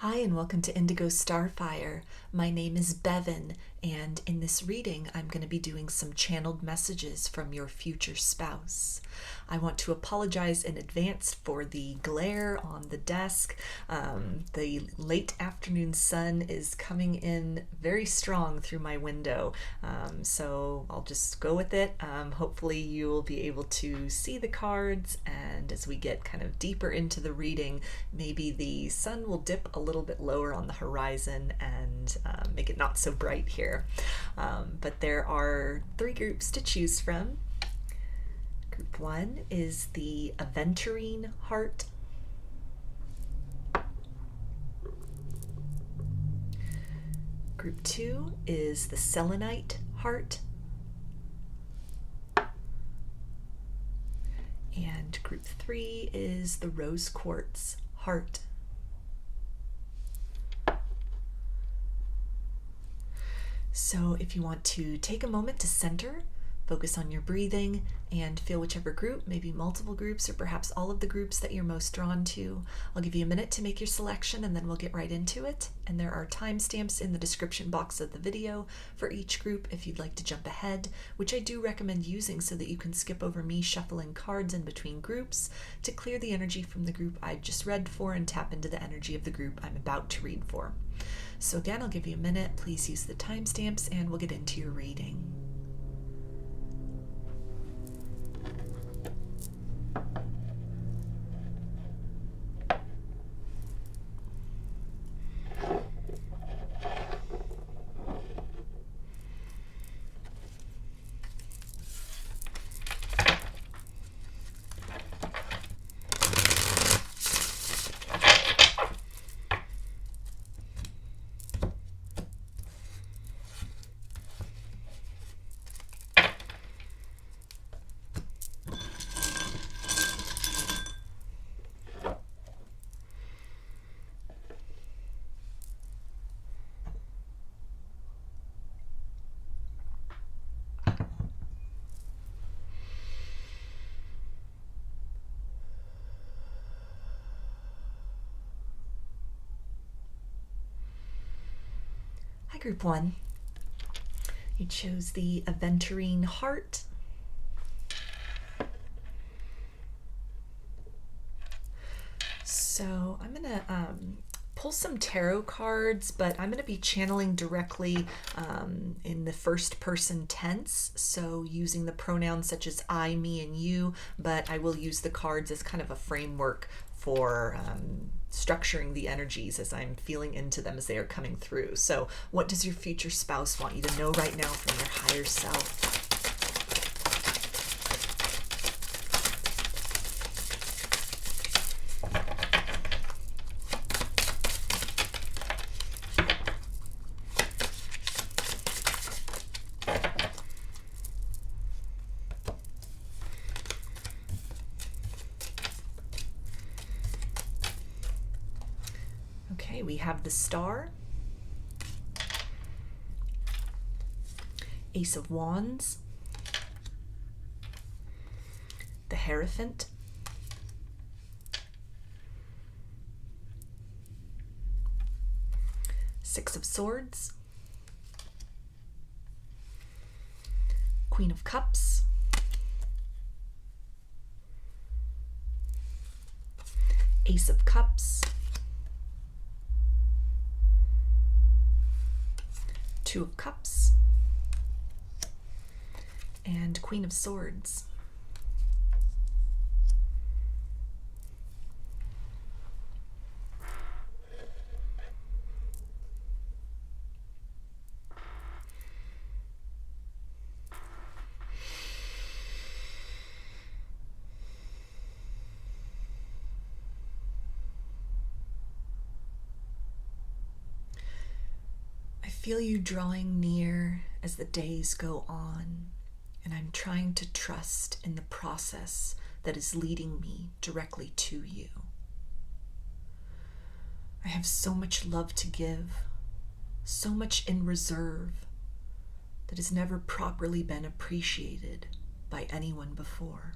Hi, and welcome to Indigo Starfire. My name is Bevin, and in this reading, I'm going to be doing some channeled messages from your future spouse. I want to apologize in advance for the glare on the desk. The late afternoon sun is coming in very strong through my window, so I'll just go with it. Hopefully you will be able to see the cards, and as we get kind of deeper into the reading, maybe the sun will dip a little bit lower on the horizon and make it not so bright here. But there are three groups to choose from. Group 1 is the Aventurine heart. Group 2 is the Selenite heart. And group 3 is the Rose Quartz heart. So if you want to take a moment to center, focus on your breathing, and feel whichever group, maybe multiple groups, or perhaps all of the groups that you're most drawn to. I'll give you a minute to make your selection, and then we'll get right into it. And there are timestamps in the description box of the video for each group if you'd like to jump ahead, which I do recommend using so that you can skip over me shuffling cards in between groups to clear the energy from the group I just read for and tap into the energy of the group I'm about to read for. So again, I'll give you a minute. Please use the timestamps, and we'll get into your reading. Hi, Group 1. You chose the Aventurine heart. So I'm going to pull some tarot cards, but I'm going to be channeling directly in the first person tense, so using the pronouns such as I, me, and you, but I will use the cards as kind of a framework for structuring the energies as I'm feeling into them as they are coming through. So what does your future spouse want you to know right now from your higher self? Okay, we have the Star, Ace of Wands, the Hierophant, Six of Swords, Queen of Cups, Ace of Cups, Two of Cups, and Queen of Swords. I feel you drawing near as the days go on, and I'm trying to trust in the process that is leading me directly to you. I have so much love to give, so much in reserve that has never properly been appreciated by anyone before.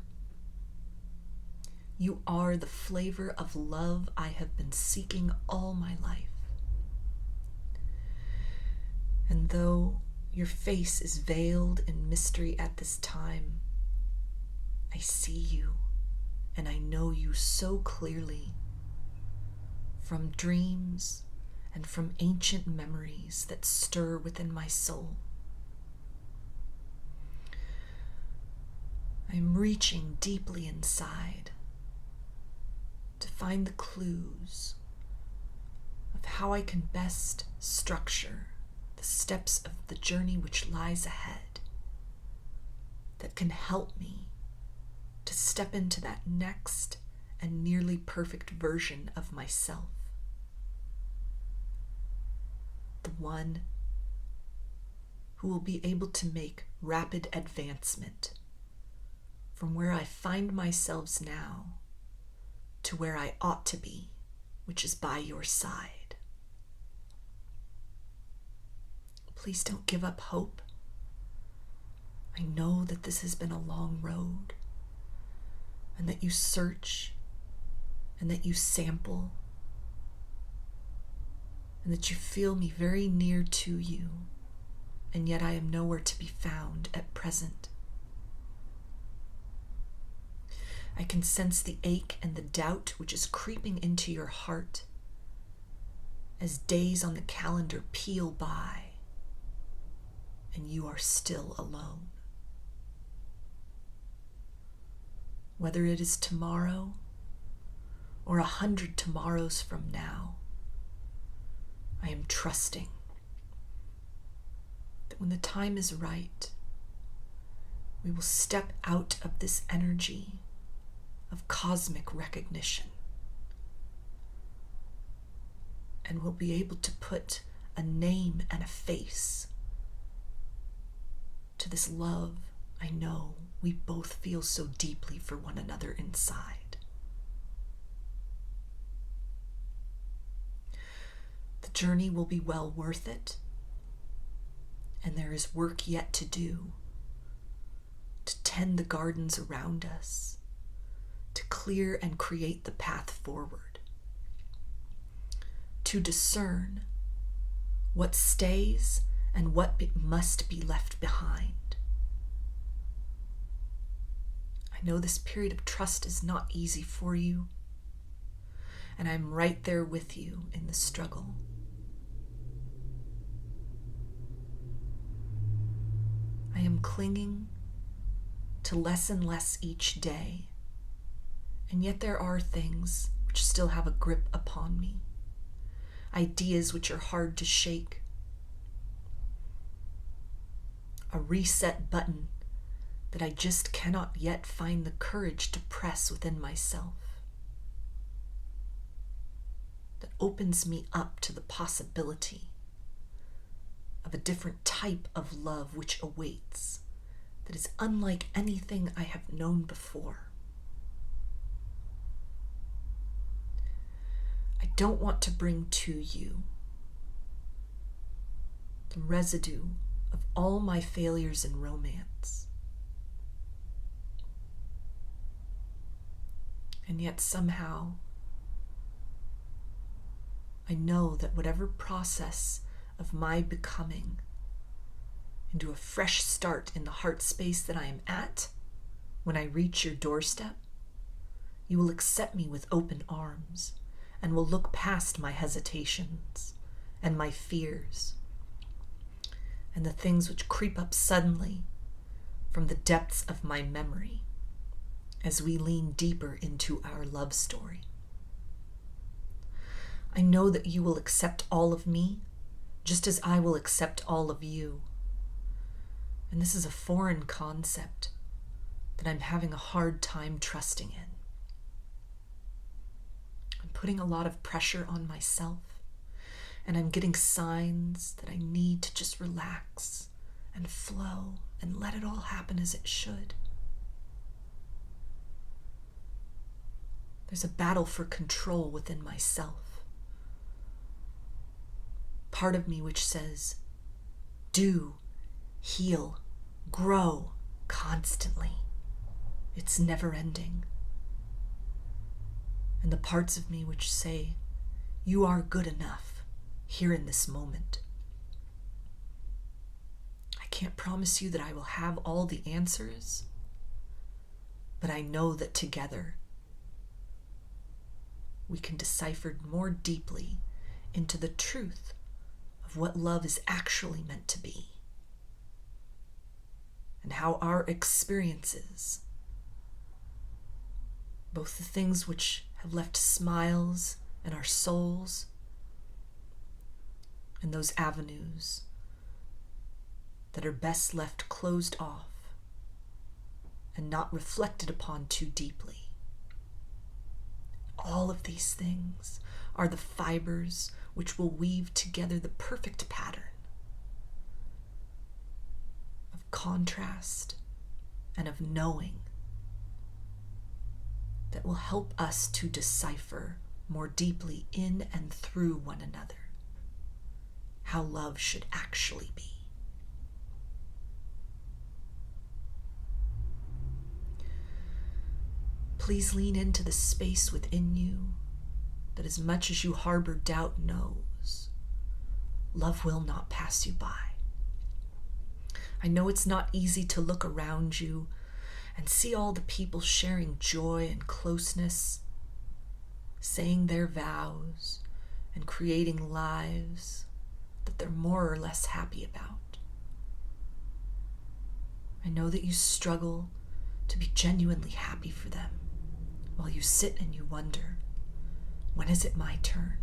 You are the flavor of love I have been seeking all my life. And though your face is veiled in mystery at this time, I see you and I know you so clearly from dreams and from ancient memories that stir within my soul. I am reaching deeply inside to find the clues of how I can best structure the steps of the journey which lies ahead that can help me to step into that next and nearly perfect version of myself. The one who will be able to make rapid advancement from where I find myself now to where I ought to be, which is by your side. Please don't give up hope. I know that this has been a long road, and that you search, and that you sample, and that you feel me very near to you, and yet I am nowhere to be found at present. I can sense the ache and the doubt which is creeping into your heart as days on the calendar peel by, and you are still alone. Whether it is tomorrow or 100 tomorrows from now, I am trusting that when the time is right, we will step out of this energy of cosmic recognition and we'll be able to put a name and a face to this love I know we both feel so deeply for one another inside. The journey will be well worth it, and there is work yet to do to tend the gardens around us, to clear and create the path forward, to discern what stays and what must be left behind. I know this period of trust is not easy for you, and I'm right there with you in the struggle. I am clinging to less and less each day, and yet there are things which still have a grip upon me, ideas which are hard to shake, a reset button that I just cannot yet find the courage to press within myself, that opens me up to the possibility of a different type of love which awaits, that is unlike anything I have known before. I don't want to bring to you the residue of all my failures in romance. And yet somehow, I know that whatever process of my becoming into a fresh start in the heart space that I am at, when I reach your doorstep, you will accept me with open arms and will look past my hesitations and my fears and the things which creep up suddenly from the depths of my memory as we lean deeper into our love story. I know that you will accept all of me just as I will accept all of you. And this is a foreign concept that I'm having a hard time trusting in. I'm putting a lot of pressure on myself, and I'm getting signs that I need to just relax and flow and let it all happen as it should. There's a battle for control within myself. Part of me which says, do, heal, grow constantly. It's never ending. And the parts of me which say, you are good enough here in this moment. can't promise you that I will have all the answers, but I know that together we can decipher more deeply into the truth of what love is actually meant to be, and how our experiences, both the things which have left smiles in our souls and those avenues that are best left closed off and not reflected upon too deeply. All of these things are the fibers which will weave together the perfect pattern of contrast and of knowing that will help us to decipher more deeply in and through one another how love should actually be. Please lean into the space within you that as much as you harbor doubt knows, love will not pass you by. I know it's not easy to look around you and see all the people sharing joy and closeness, saying their vows and creating lives that they're more or less happy about. I know that you struggle to be genuinely happy for them while you sit and you wonder, when is it my turn?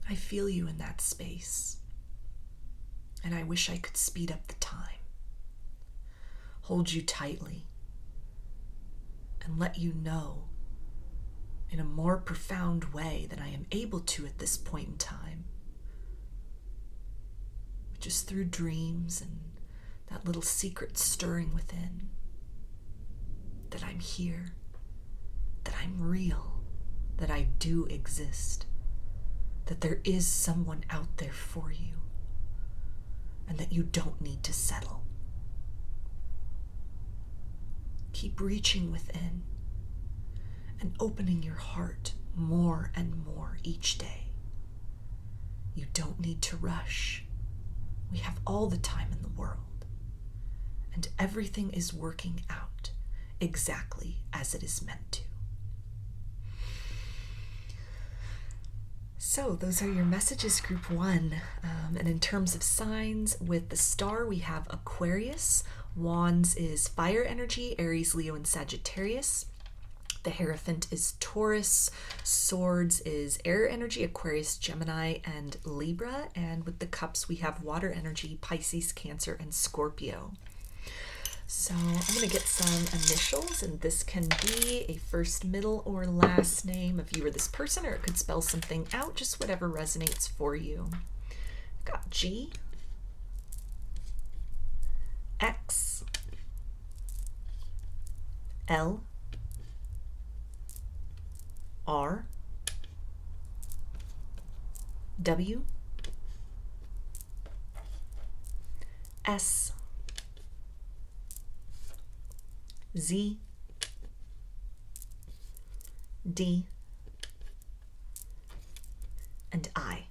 I feel you in that space, and I wish I could speed up the time, hold you tightly, and let you know in a more profound way than I am able to at this point in time, which is through dreams and that little secret stirring within, that I'm here, that I'm real, that I do exist, that there is someone out there for you, and that you don't need to settle. Keep reaching within and opening your heart more and more each day. You don't need to rush. We have all the time in the world, and everything is working out exactly as it is meant to. So those are your messages, group one. And in terms of signs, with the star, we have Aquarius. Wands is fire energy, Aries, Leo, and Sagittarius. The Hierophant is Taurus. Swords is air energy, Aquarius, Gemini, and Libra. And with the cups, we have water energy, Pisces, Cancer, and Scorpio. So I'm going to get some initials, and this can be a first, middle, or last name of you or this person, or it could spell something out, just whatever resonates for you. I've got G, X, L, R, W, S, Z, D, and I.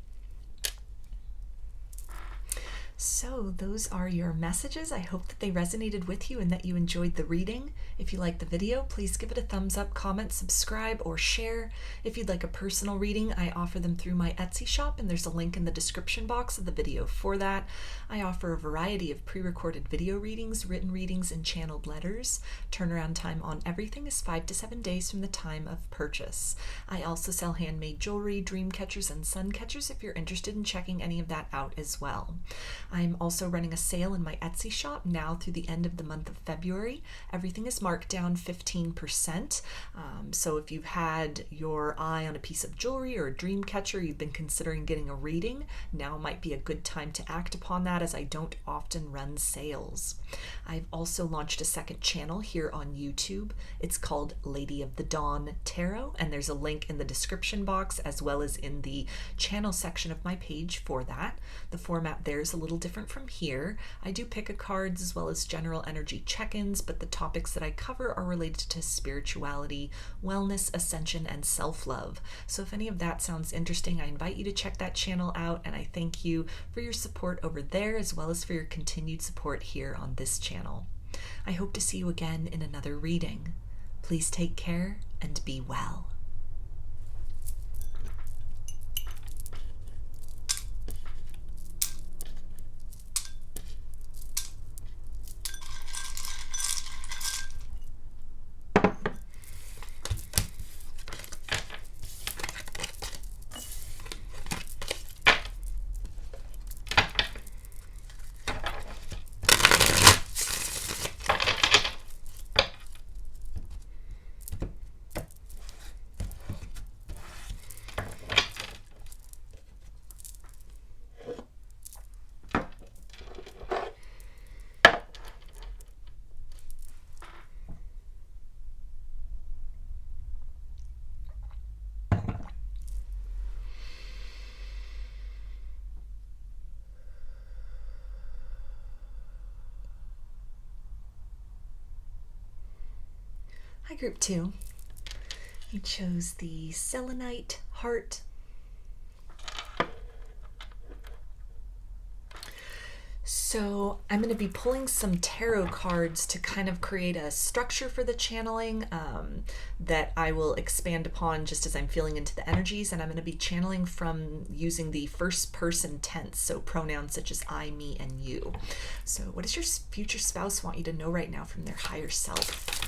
So those are your messages. I hope that they resonated with you and that you enjoyed the reading. If you liked the video, please give it a thumbs up, comment, subscribe, or share. If you'd like a personal reading, I offer them through my Etsy shop, and there's a link in the description box of the video for that. I offer a variety of pre-recorded video readings, written readings, and channeled letters. Turnaround time on everything is 5 to 7 days from the time of purchase. I also sell handmade jewelry, dream catchers, and sun catchers if you're interested in checking any of that out as well. I'm also running a sale in my Etsy shop now through the end of the month of February. Everything is marked down 15%. So if you've had your eye on a piece of jewelry or a dream catcher, you've been considering getting a reading, now might be a good time to act upon that, as I don't often run sales. I've also launched a second channel here on YouTube. It's called Lady of the Dawn Tarot, and there's a link in the description box as well as in the channel section of my page for that. The format there is a little different from from here. I do pick a cards as well as general energy check-ins, but the topics that I cover are related to spirituality, wellness, ascension, and self-love. So if any of that sounds interesting, I invite you to check that channel out, and I thank you for your support over there as well as for your continued support here on this channel. I hope to see you again in another reading. Please take care and be well. Hi, Group 2. You chose the Selenite heart. So I'm going to be pulling some tarot cards to kind of create a structure for the channeling that I will expand upon just as I'm feeling into the energies. And I'm going to be channeling from using the first person tense, so pronouns such as I, me, and you. So what does your future spouse want you to know right now from their higher self?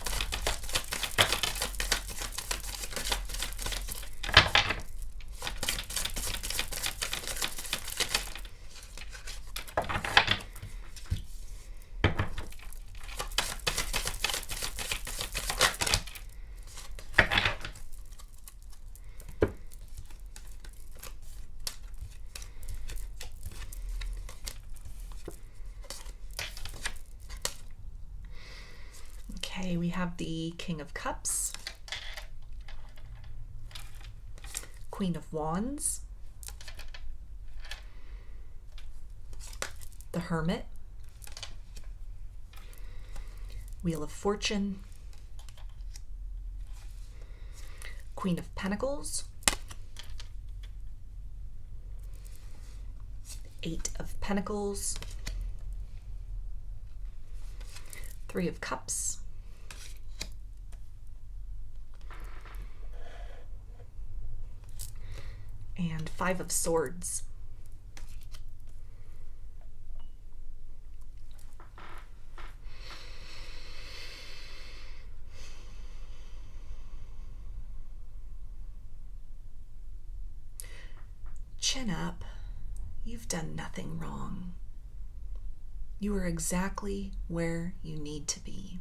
Okay, we have the King of Cups, Queen of Wands, the Hermit, Wheel of Fortune, Queen of Pentacles, Eight of Pentacles, Three of Cups, and Five of Swords. Chin up. You've done nothing wrong. You are exactly where you need to be.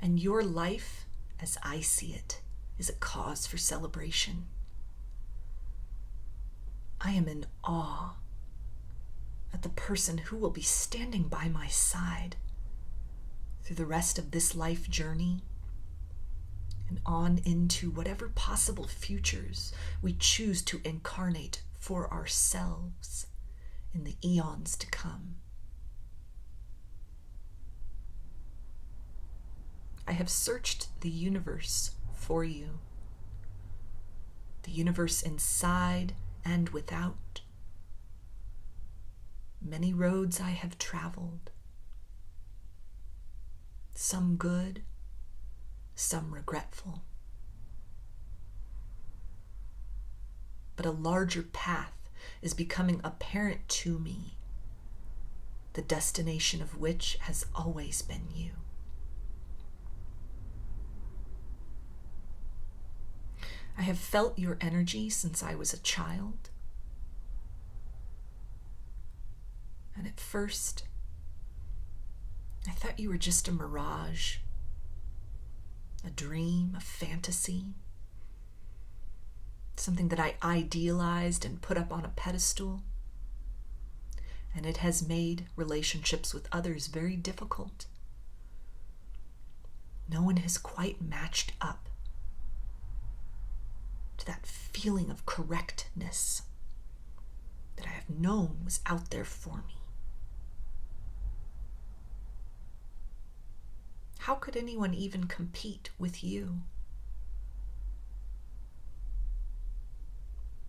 And your life, as I see it, is a cause for celebration. I am in awe at the person who will be standing by my side through the rest of this life journey and on into whatever possible futures we choose to incarnate for ourselves in the eons to come. I have searched the universe for you, the universe inside and without. Many roads I have traveled, some good, some regretful. But a larger path is becoming apparent to me, the destination of which has always been you. I have felt your energy since I was a child. And at first, I thought you were just a mirage, a dream, a fantasy, something that I idealized and put up on a pedestal. And it has made relationships with others very difficult. No one has quite matched up to that feeling of correctness that I have known was out there for me. How could anyone even compete with you?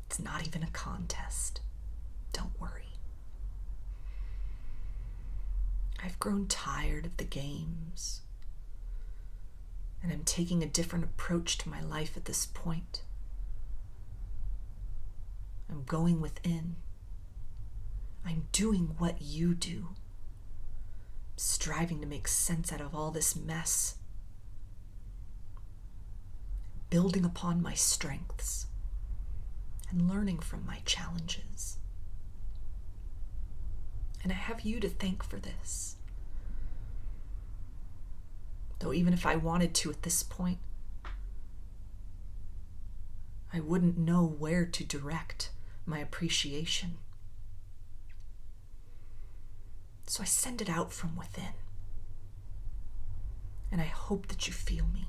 It's not even a contest. Don't worry. I've grown tired of the games, and I'm taking a different approach to my life at this point. I'm going within. I'm doing what you do, striving to make sense out of all this mess, building upon my strengths and learning from my challenges. And I have you to thank for this. Though even if I wanted to at this point, I wouldn't know where to direct my appreciation. So I send it out from within. And I hope that you feel me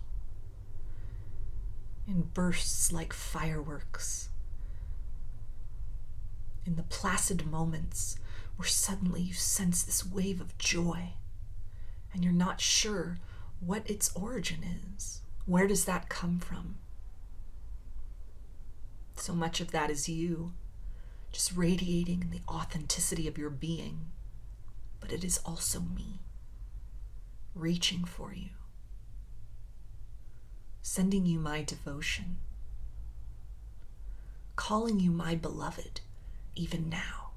in bursts like fireworks, in the placid moments where suddenly you sense this wave of joy and you're not sure what its origin is. Where does that come from? So much of that is you, just radiating in the authenticity of your being. But it is also me, reaching for you, sending you my devotion, calling you my beloved, even now.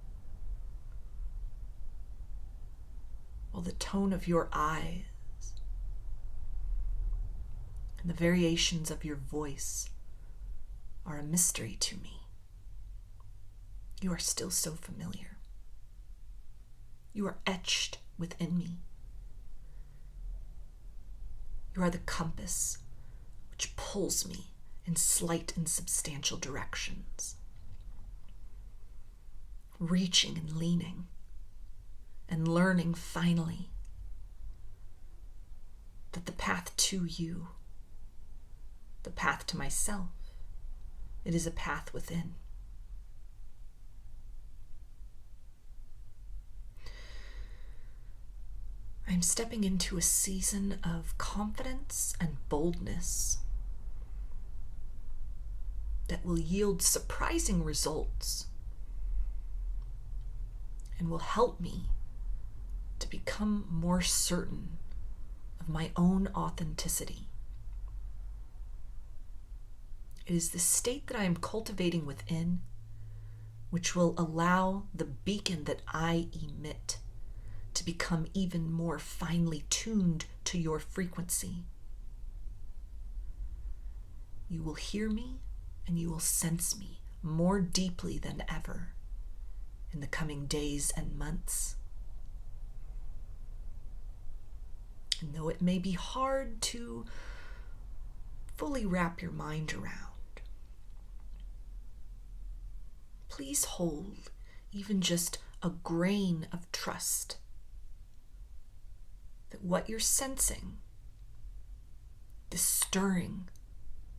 While the tone of your eyes and the variations of your voice are a mystery to me, you are still so familiar. You are etched within me. You are the compass which pulls me in slight and substantial directions, reaching and leaning and learning finally that the path to you, the path to myself, it is a path within. I'm stepping into a season of confidence and boldness that will yield surprising results and will help me to become more certain of my own authenticity. It is the state that I am cultivating within which will allow the beacon that I emit to become even more finely tuned to your frequency. You will hear me and you will sense me more deeply than ever in the coming days and months. And though it may be hard to fully wrap your mind around, please hold even just a grain of trust that what you're sensing, this stirring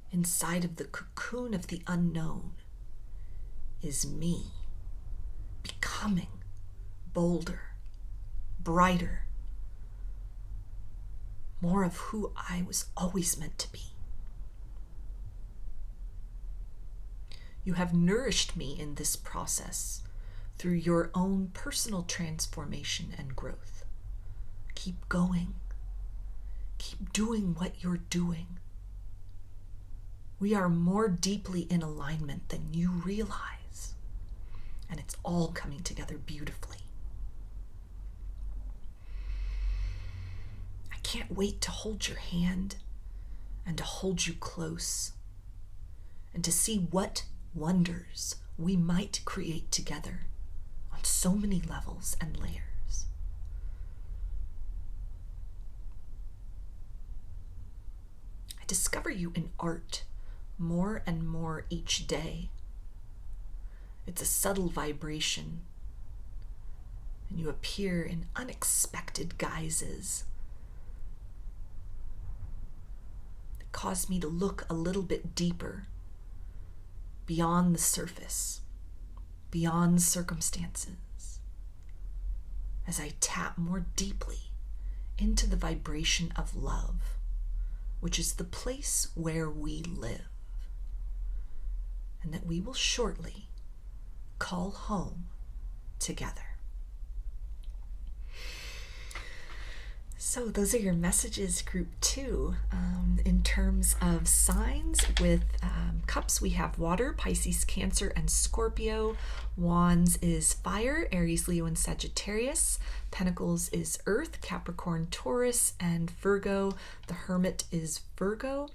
inside of the cocoon of the unknown, is me becoming bolder, brighter, more of who I was always meant to be. You have nourished me in this process through your own personal transformation and growth. Keep going. Keep doing what you're doing. We are more deeply in alignment than you realize, and it's all coming together beautifully. I can't wait to hold your hand and to hold you close and to see what wonders we might create together on so many levels and layers. I discover you in art more and more each day. It's a subtle vibration, and you appear in unexpected guises that cause me to look a little bit deeper, beyond the surface, beyond circumstances, as I tap more deeply into the vibration of love, which is the place where we live, and that we will shortly call home together. So those are your messages, group 2. In terms of signs, with cups we have water, Pisces, Cancer, and Scorpio. Wands is fire, Aries, Leo, and Sagittarius. Pentacles is earth, Capricorn, Taurus, and Virgo. The Hermit is Virgo.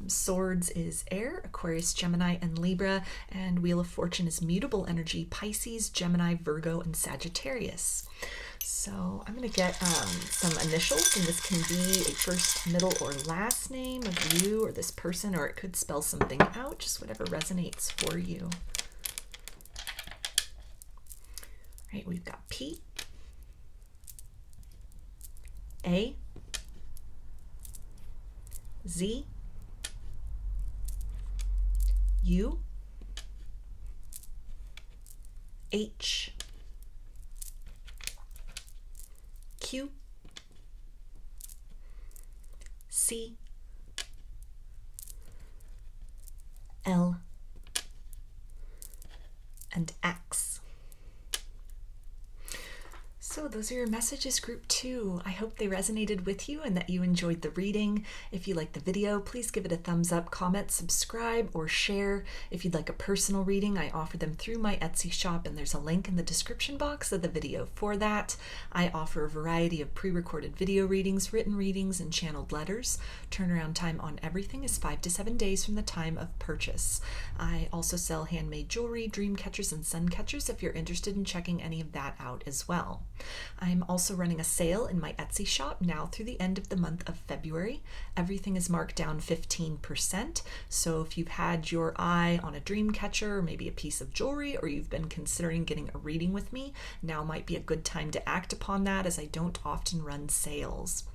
Swords is air, Aquarius, Gemini, and Libra. And Wheel of Fortune is mutable energy, Pisces, Gemini, Virgo, and Sagittarius. So I'm going to get some initials, and this can be a first, middle, or last name of you or this person, or it could spell something out, just whatever resonates for you. All right, we've got P, A, Z, U, H, Q, C, L, and X. So those are your messages, group 2. I hope they resonated with you and that you enjoyed the reading. If you liked the video, please give it a thumbs up, comment, subscribe, or share. If you'd like a personal reading, I offer them through my Etsy shop, and there's a link in the description box of the video for that. I offer a variety of pre-recorded video readings, written readings, and channeled letters. Turnaround time on everything is 5 to 7 days from the time of purchase. I also sell handmade jewelry, dream catchers, and sun catchers if you're interested in checking any of that out as well. I'm also running a sale in my Etsy shop now through the end of the month of February. Everything is marked down 15%, so if you've had your eye on a dream catcher or maybe a piece of jewelry, or you've been considering getting a reading with me, now might be a good time to act upon that, as I don't often run sales.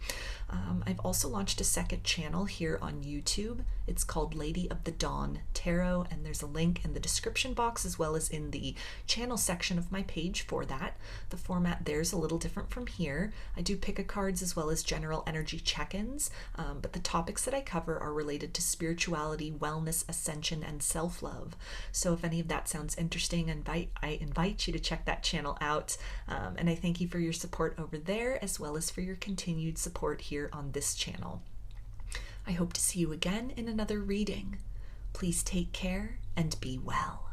I've also launched a second channel here on YouTube. It's called Lady of the Dawn Tarot, and there's a link in the description box as well as in the channel section of my page for that. The format there's a little different from here. I do pick-a-cards as well as general energy check-ins, but the topics that I cover are related to spirituality, wellness, ascension, and self-love. So if any of that sounds interesting, I invite you to check that channel out, and I thank you for your support over there as well as for your continued support here on this channel. I hope to see you again in another reading. Please take care and be well.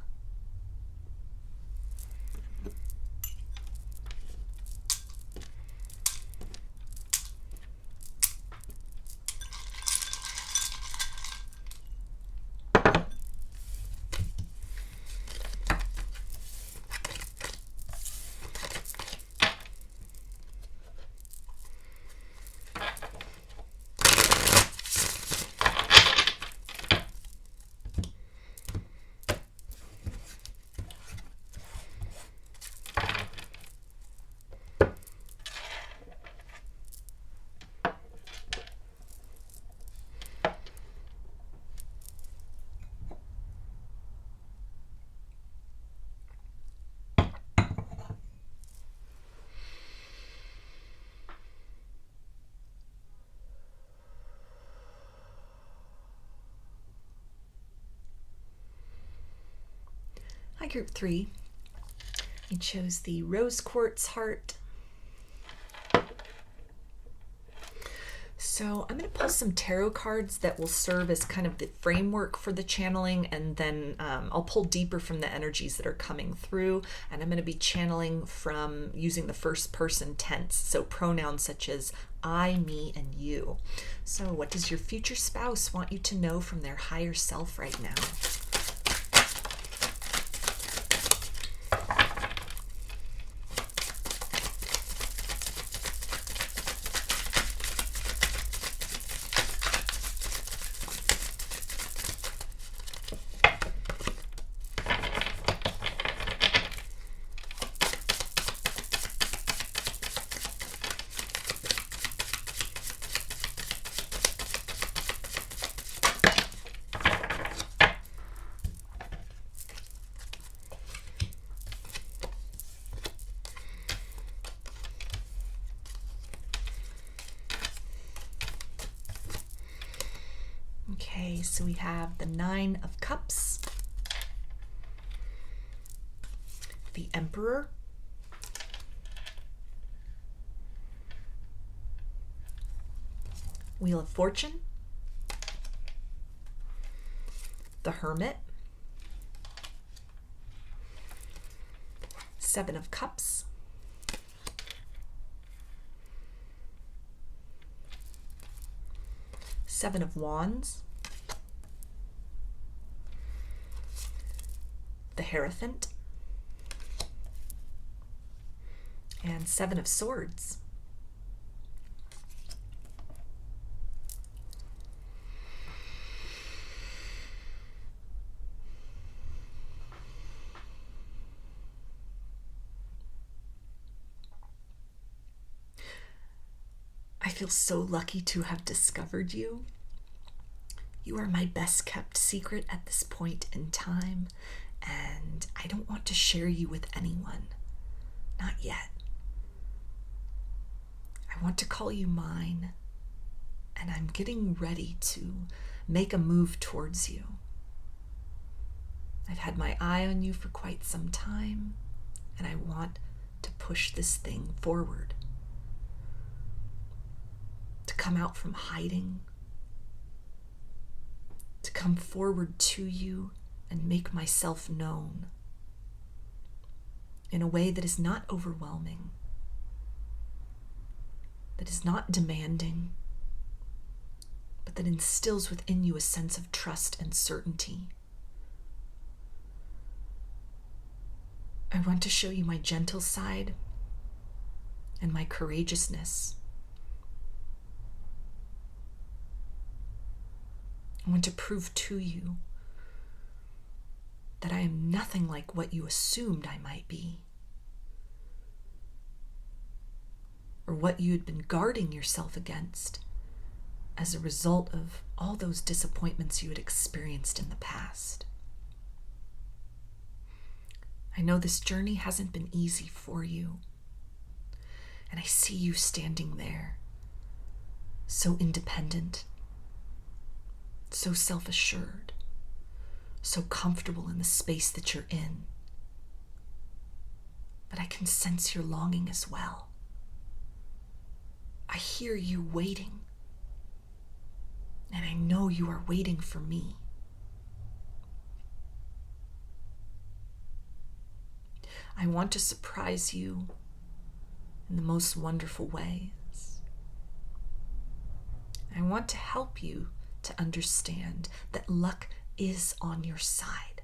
Hi, group 3. I chose the rose quartz heart. So I'm going to pull some tarot cards that will serve as kind of the framework for the channeling, and then I'll pull deeper from the energies that are coming through, and I'm going to be channeling from using the first person tense, so pronouns such as I, me, and you. So what does your future spouse want you to know from their higher self right now? so we have the Nine of Cups, the Emperor, Wheel of Fortune, the Hermit, Seven of Cups, Seven of Wands, the Hierophant, and Seven of Swords. I feel so lucky to have discovered you. You are my best kept secret at this point in time, and I don't want to share you with anyone. Not yet. I want to call you mine, and I'm getting ready to make a move towards you. I've had my eye on you for quite some time, and I want to push this thing forward. To come out from hiding, to come forward to you and make myself known in a way that is not overwhelming, that is not demanding, but that instills within you a sense of trust and certainty. I want to show you my gentle side and my courageousness. I want to prove to you that I am nothing like what you assumed I might be, or what you had been guarding yourself against as a result of all those disappointments you had experienced in the past. I know this journey hasn't been easy for you, and I see you standing there, so independent, so self-assured, so comfortable in the space that you're in. But I can sense your longing as well. I hear you waiting, and I know you are waiting for me. I want to surprise you in the most wonderful ways. I want to help you to understand that luck is on your side,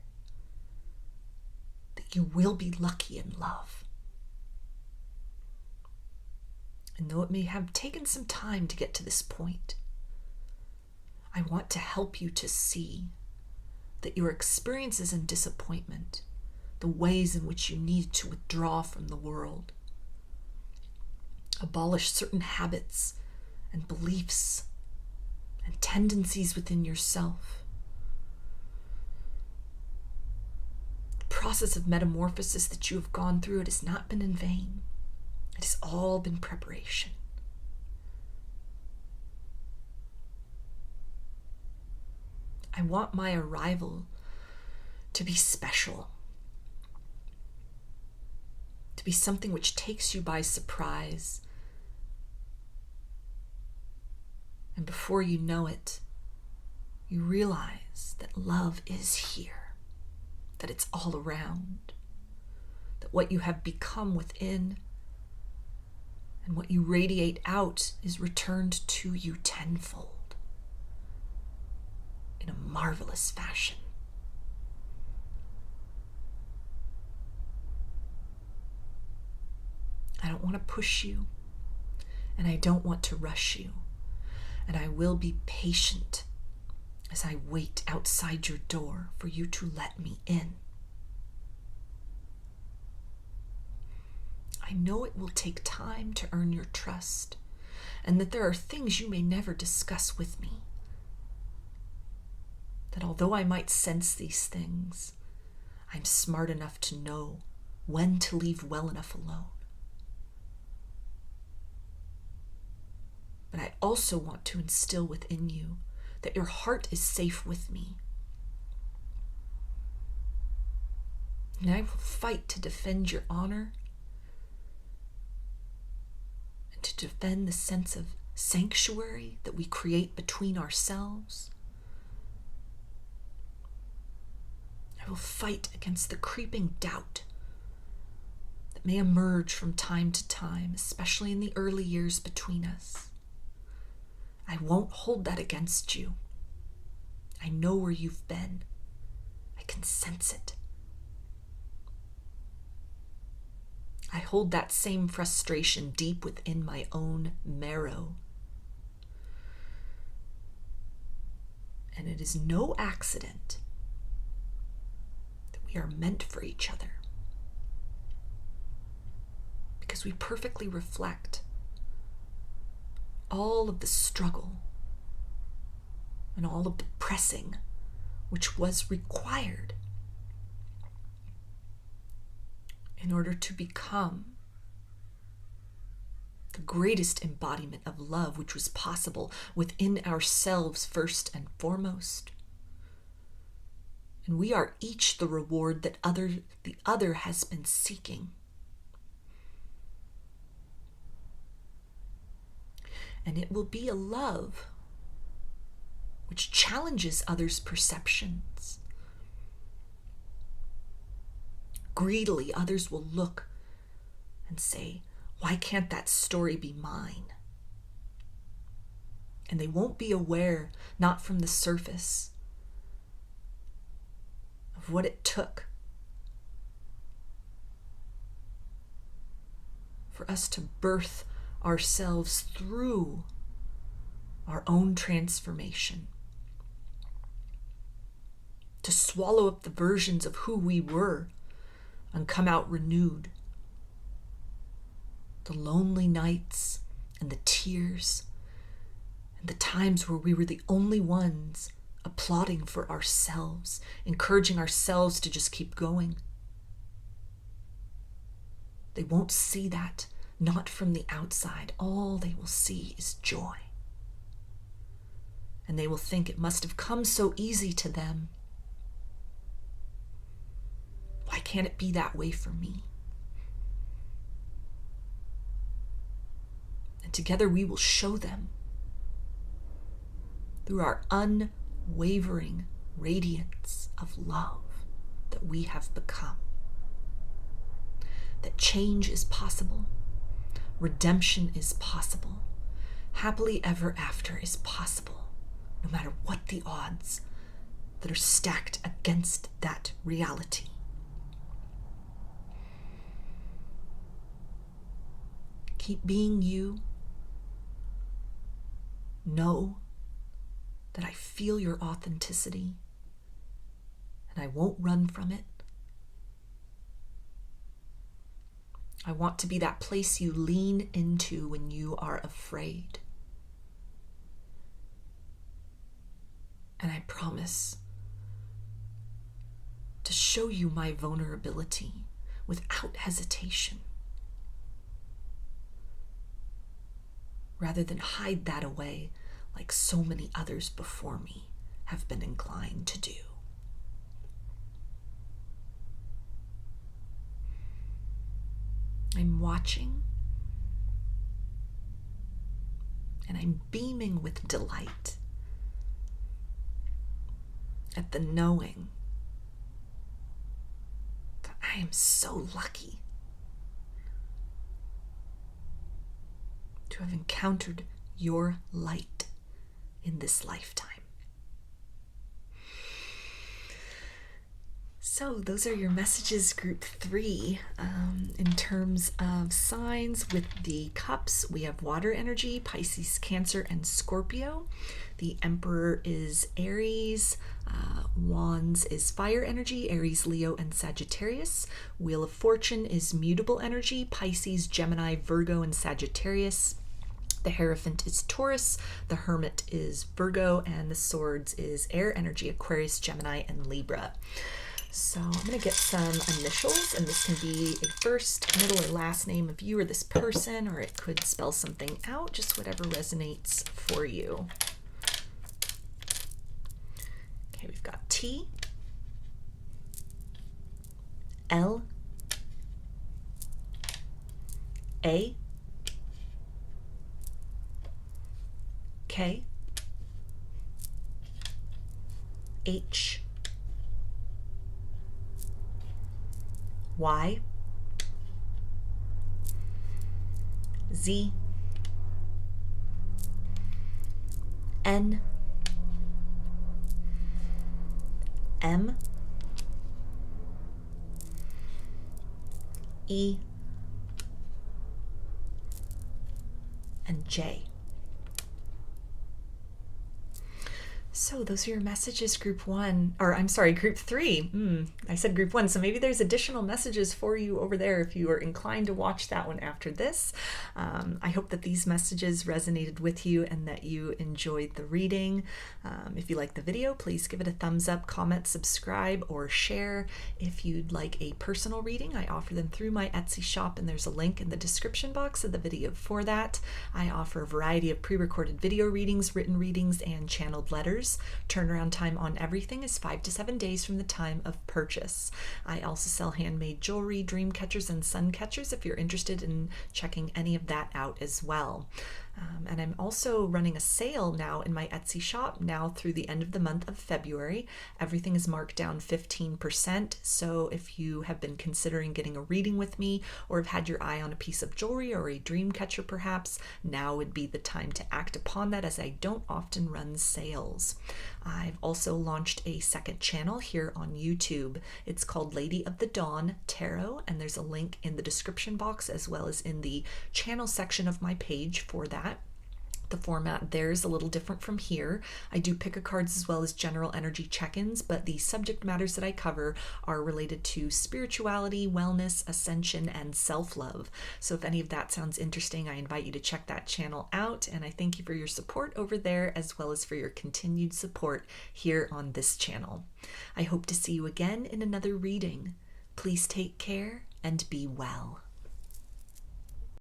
that you will be lucky in love. And though it may have taken some time to get to this point, I want to help you to see that your experiences in disappointment, the ways in which you need to withdraw from the world, abolish certain habits and beliefs and tendencies within yourself. The process of metamorphosis that you have gone through, it has not been in vain. It has all been preparation. I want my arrival to be special, to be something which takes you by surprise. And before you know it, you realize that love is here, that it's all around, that what you have become within and what you radiate out is returned to you tenfold in a marvelous fashion. I don't want to push you, and I don't want to rush you. And I will be patient as I wait outside your door for you to let me in. I know it will take time to earn your trust, and that there are things you may never discuss with me. That although I might sense these things, I'm smart enough to know when to leave well enough alone. But I also want to instill within you that your heart is safe with me. And I will fight to defend your honor and to defend the sense of sanctuary that we create between ourselves. I will fight against the creeping doubt that may emerge from time to time, especially in the early years between us. I won't hold that against you. I know where you've been. I can sense it. I hold that same frustration deep within my own marrow. And it is no accident that we are meant for each other, because we perfectly reflect all of the struggle and all of the pressing which was required in order to become the greatest embodiment of love which was possible within ourselves first and foremost. And we are each the reward that the other has been seeking. And it will be a love which challenges others' perceptions. Greedily, others will look and say, why can't that story be mine? And they won't be aware, not from the surface, of what it took for us to birth ourselves through our own transformation, to swallow up the versions of who we were and come out renewed. The lonely nights and the tears and the times where we were the only ones applauding for ourselves, encouraging ourselves to just keep going. They won't see that, not from the outside. All they will see is joy. And they will think it must have come so easy to them. Why can't it be that way for me? And together we will show them through our unwavering radiance of love that we have become, that change is possible, redemption is possible, happily ever after is possible, no matter what the odds that are stacked against that reality. Keep being you. Know that I feel your authenticity and I won't run from it. I want to be that place you lean into when you are afraid. And I promise to show you my vulnerability without hesitation, rather than hide that away like so many others before me have been inclined to do. I'm watching, and I'm beaming with delight at the knowing that I am so lucky to have encountered your light in this lifetime. So those are your messages, group 3. In terms of signs, with the cups, we have water energy, Pisces, Cancer, and Scorpio. The Emperor is Aries. Wands is fire energy, Aries, Leo, and Sagittarius. Wheel of Fortune is mutable energy, Pisces, Gemini, Virgo, and Sagittarius. The Hierophant is Taurus, the Hermit is Virgo, and the Swords is air energy, Aquarius, Gemini, and Libra. So I'm going to get some initials, and this can be a first, middle, or last name of you or this person, or it could spell something out, just whatever resonates for you. Okay, we've got T, L, A, K, H, Y, Z, N, M, E, and J. So those are your messages, group 1, or I'm sorry, group 3. I said group 1, so maybe there's additional messages for you over there if you are inclined to watch that one after this. I hope that these messages resonated with you and that you enjoyed the reading. If you like the video, please give it a thumbs up, comment, subscribe, or share. If you'd like a personal reading, I offer them through my Etsy shop, and there's a link in the description box of the video for that. I offer a variety of pre-recorded video readings, written readings, and channeled letters. Turnaround time on everything is 5 to 7 days from the time of purchase. I also sell handmade jewelry, dream catchers, and sun catchers if you're interested in checking any of that out as well. And I'm also running a sale now in my Etsy shop now through the end of the month of February. Everything is marked down 15%. So if you have been considering getting a reading with me or have had your eye on a piece of jewelry or a dream catcher perhaps, now would be the time to act upon that, as I don't often run sales. I've also launched a second channel here on YouTube. It's called Lady of the Dawn Tarot, and there's a link in the description box as well as in the channel section of my page for that. The format there is a little different from here. I do pick-a-cards as well as general energy check-ins, but the subject matters that I cover are related to spirituality, wellness, ascension, and self-love. So if any of that sounds interesting, I invite you to check that channel out, and I thank you for your support over there as well as for your continued support here on this channel. I hope to see you again in another reading. Please take care and be well.